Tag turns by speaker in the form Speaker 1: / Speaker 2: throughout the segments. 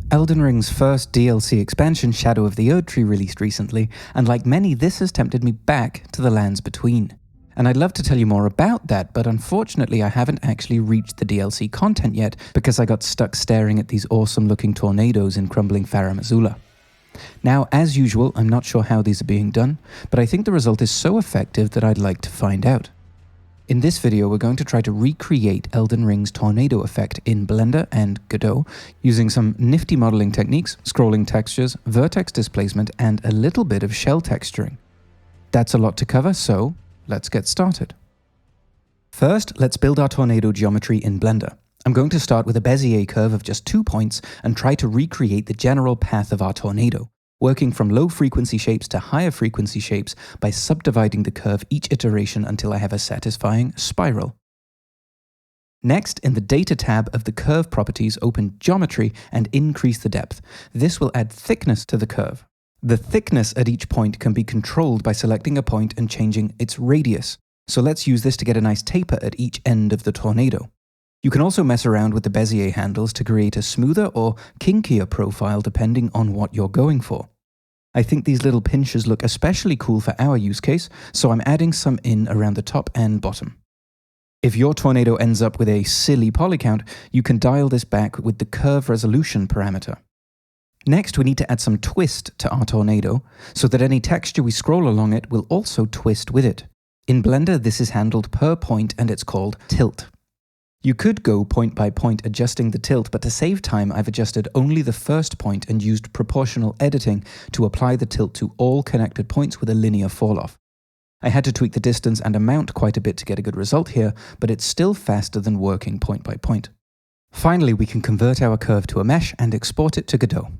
Speaker 1: Elden Ring's first DLC expansion, Shadow of the Erdtree, released recently, and like many, this has tempted me back to the lands between. And I'd love to tell you more about that, but unfortunately I haven't actually reached the DLC content yet because I got stuck staring at these awesome looking tornadoes in crumbling Farum Azula. Now, as usual, I'm not sure how these are being done, but I think the result is so effective that I'd like to find out. In this video, we're going to try to recreate Elden Ring's tornado effect in Blender and Godot using some nifty modeling techniques, scrolling textures, vertex displacement, and a little bit of shell texturing. That's a lot to cover, so let's get started. First, let's build our tornado geometry in Blender. I'm going to start with a Bezier curve of just 2 points and try to recreate the general path of our tornado, working from low frequency shapes to higher frequency shapes by subdividing the curve each iteration until I have a satisfying spiral. Next, in the Data tab of the Curve properties, open Geometry and increase the depth. This will add thickness to the curve. The thickness at each point can be controlled by selecting a point and changing its radius. So let's use this to get a nice taper at each end of the tornado. You can also mess around with the Bezier handles to create a smoother or kinkier profile depending on what you're going for. I think these little pinches look especially cool for our use case, so I'm adding some in around the top and bottom. If your tornado ends up with a silly poly count, you can dial this back with the curve resolution parameter. Next, we need to add some twist to our tornado, so that any texture we scroll along it will also twist with it. In Blender, this is handled per point and it's called tilt. You could go point by point adjusting the tilt, but to save time, I've adjusted only the first point and used proportional editing to apply the tilt to all connected points with a linear falloff. I had to tweak the distance and amount quite a bit to get a good result here, but it's still faster than working point by point. Finally, we can convert our curve to a mesh and export it to Godot.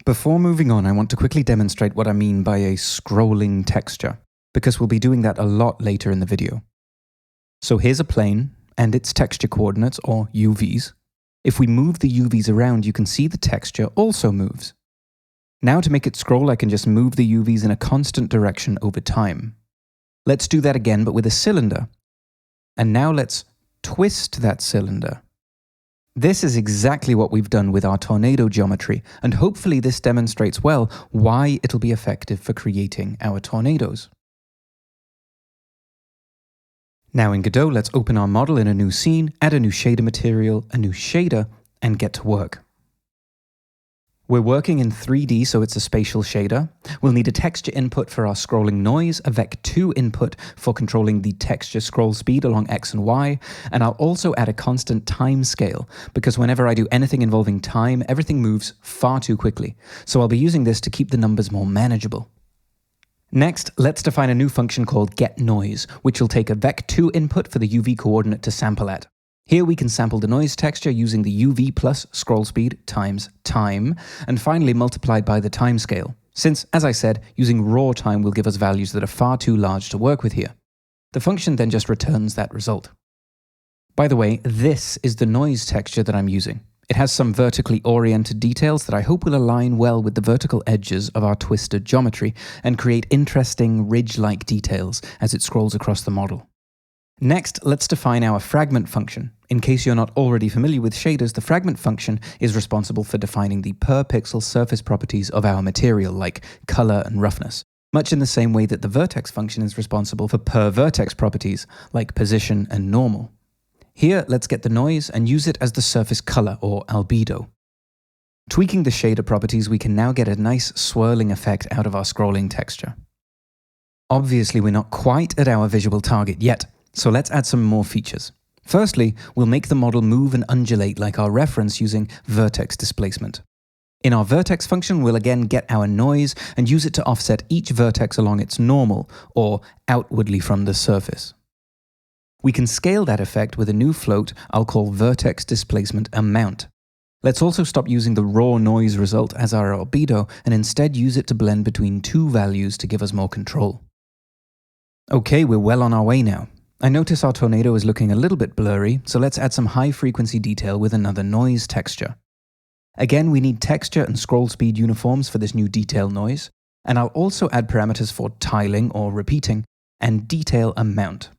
Speaker 1: Before moving on, I want to quickly demonstrate what I mean by a scrolling texture, because we'll be doing that a lot later in the video. So here's a plane and its texture coordinates, or UVs. If we move the UVs around, you can see the texture also moves. Now to make it scroll, I can just move the UVs in a constant direction over time. Let's do that again, but with a cylinder. And now let's twist that cylinder. This is exactly what we've done with our tornado geometry, and hopefully this demonstrates well why it'll be effective for creating our tornadoes. Now in Godot, let's open our model in a new scene, add a new shader material, a new shader, and get to work. We're working in 3D, so it's a spatial shader. We'll need a texture input for our scrolling noise, a vec2 input for controlling the texture scroll speed along X and Y, and I'll also add a constant time scale, because whenever I do anything involving time, everything moves far too quickly. So I'll be using this to keep the numbers more manageable. Next, let's define a new function called getNoise, which will take a vec2 input for the UV coordinate to sample at. Here we can sample the noise texture using the UV plus scroll speed times time, and finally multiplied by the time scale, since, as I said, using raw time will give us values that are far too large to work with here. The function then just returns that result. By the way, this is the noise texture that I'm using. It has some vertically oriented details that I hope will align well with the vertical edges of our twisted geometry and create interesting ridge-like details as it scrolls across the model. Next, let's define our fragment function. In case you're not already familiar with shaders, the fragment function is responsible for defining the per-pixel surface properties of our material, like color and roughness, much in the same way that the vertex function is responsible for per-vertex properties, like position and normal. Here, let's get the noise and use it as the surface color, or albedo. Tweaking the shader properties, we can now get a nice swirling effect out of our scrolling texture. Obviously, we're not quite at our visual target yet, so let's add some more features. Firstly, we'll make the model move and undulate like our reference using vertex displacement. In our vertex function, we'll again get our noise and use it to offset each vertex along its normal, or outwardly from the surface. We can scale that effect with a new float I'll call vertex displacement amount. Let's also stop using the raw noise result as our albedo and instead use it to blend between two values to give us more control. Okay, we're well on our way now. I notice our tornado is looking a little bit blurry, so let's add some high frequency detail with another noise texture. Again, we need texture and scroll speed uniforms for this new detail noise, and I'll also add parameters for tiling or repeating and detail amount.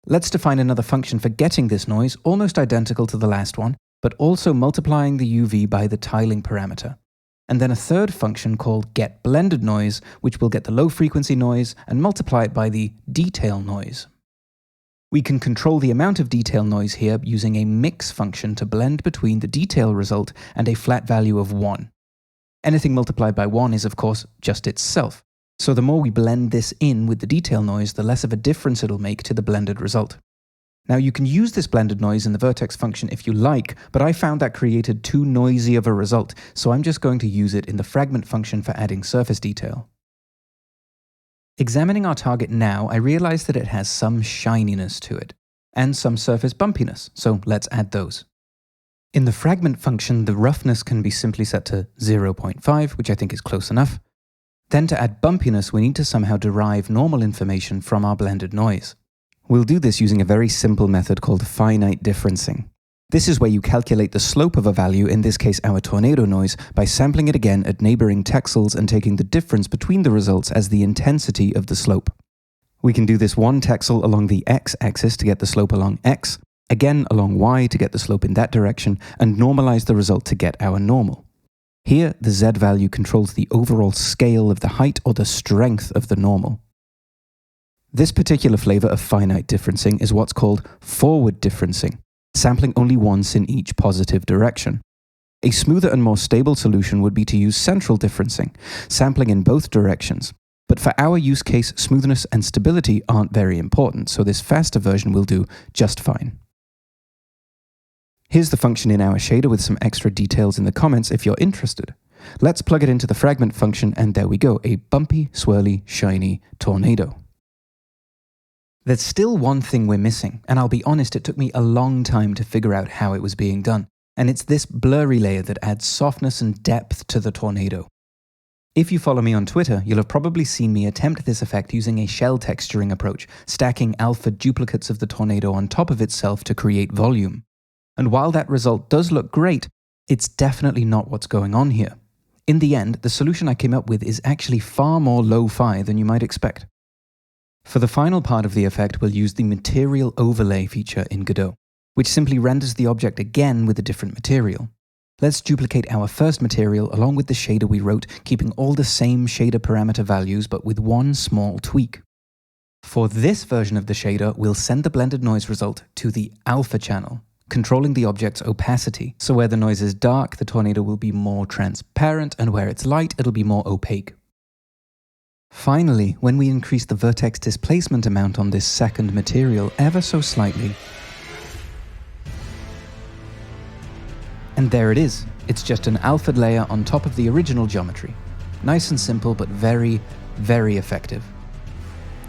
Speaker 1: Let's define another function for getting this noise, almost identical to the last one, but also multiplying the UV by the tiling parameter. And then a third function called getBlendedNoise, which will get the low frequency noise and multiply it by the detail noise. We can control the amount of detail noise here using a mix function to blend between the detail result and a flat value of 1. Anything multiplied by 1 is of course just itself, so the more we blend this in with the detail noise, the less of a difference it'll make to the blended result. Now you can use this blended noise in the vertex function if you like, but I found that created too noisy of a result, so I'm just going to use it in the fragment function for adding surface detail. Examining our target now, I realize that it has some shininess to it, and some surface bumpiness, so let's add those. In the fragment function, the roughness can be simply set to 0.5, which I think is close enough. Then to add bumpiness, we need to somehow derive normal information from our blended noise. We'll do this using a very simple method called finite differencing. This is where you calculate the slope of a value, in this case our tornado noise, by sampling it again at neighboring texels and taking the difference between the results as the intensity of the slope. We can do this one texel along the x-axis to get the slope along x, again along y to get the slope in that direction, and normalize the result to get our normal. Here, the z value controls the overall scale of the height or the strength of the normal. This particular flavor of finite differencing is what's called forward differencing, sampling only once in each positive direction. A smoother and more stable solution would be to use central differencing, sampling in both directions. But for our use case, smoothness and stability aren't very important, so this faster version will do just fine. Here's the function in our shader with some extra details in the comments if you're interested. Let's plug it into the fragment function, and there we go, a bumpy, swirly, shiny tornado. There's still one thing we're missing, and I'll be honest, it took me a long time to figure out how it was being done, and it's this blurry layer that adds softness and depth to the tornado. If you follow me on Twitter, you'll have probably seen me attempt this effect using a shell texturing approach, stacking alpha duplicates of the tornado on top of itself to create volume. And while that result does look great, it's definitely not what's going on here. In the end, the solution I came up with is actually far more lo-fi than you might expect. For the final part of the effect, we'll use the material overlay feature in Godot, which simply renders the object again with a different material. Let's duplicate our first material along with the shader we wrote, keeping all the same shader parameter values but with one small tweak. For this version of the shader, we'll send the blended noise result to the alpha channel, controlling the object's opacity, so where the noise is dark, the tornado will be more transparent, and where it's light, it'll be more opaque. Finally, when we increase the vertex displacement amount on this second material ever so slightly, and there it is. It's just an alpha layer on top of the original geometry. Nice and simple, but very, very effective.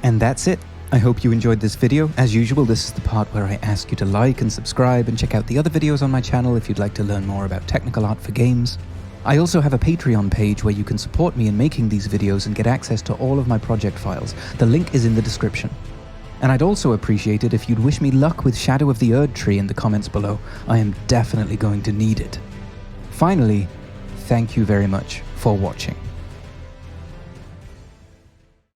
Speaker 1: And that's it. I hope you enjoyed this video. As usual, this is the part where I ask you to like and subscribe and check out the other videos on my channel if you'd like to learn more about technical art for games. I also have a Patreon page where you can support me in making these videos and get access to all of my project files. The link is in the description. And I'd also appreciate it if you'd wish me luck with Shadow of the Erdtree in the comments below. I am definitely going to need it. Finally, thank you very much for watching.